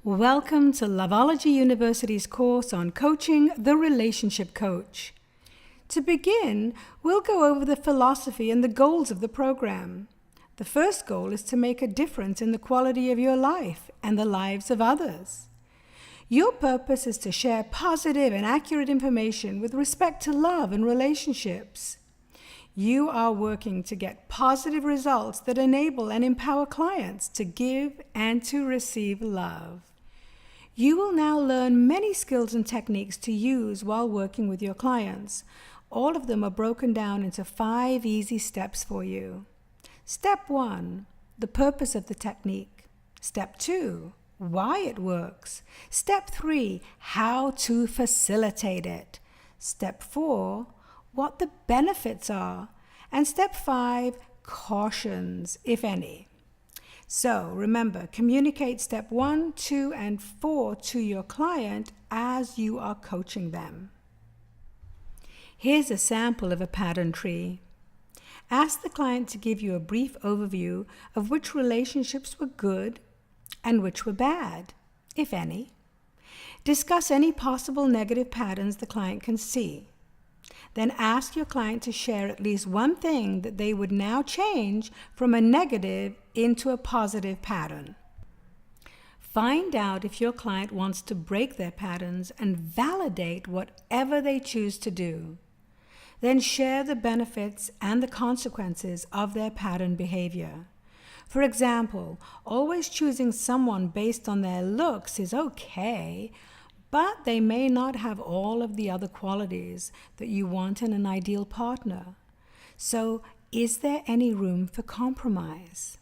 Welcome to Loveology University's course on coaching the relationship coach. To begin, we'll go over the philosophy and the goals of the program. The first goal is to make a difference in the quality of your life and the lives of others. Your purpose is to share positive and accurate information with respect to love and relationships. You are working to get positive results that enable and empower clients to give and to receive love. You will now learn many skills and techniques to use while working with your clients. All of them are broken down into 5 easy steps for you. Step 1, the purpose of the technique. Step 2, why it works. Step 3, how to facilitate it. Step 4, what the benefits are. And step 5, cautions, if any. So remember, communicate step 1, 2, and 4 to your client as you are coaching them. Here's a sample of a pattern tree. Ask the client to give you a brief overview of which relationships were good and which were bad, if any. Discuss any possible negative patterns the client can see. Then ask your client to share at least one thing that they would now change from a negative into a positive pattern. Find out if your client wants to break their patterns and validate whatever they choose to do. Then share the benefits and the consequences of their pattern behavior. For example, always choosing someone based on their looks is okay, but they may not have all of the other qualities that you want in an ideal partner. So, is there any room for compromise?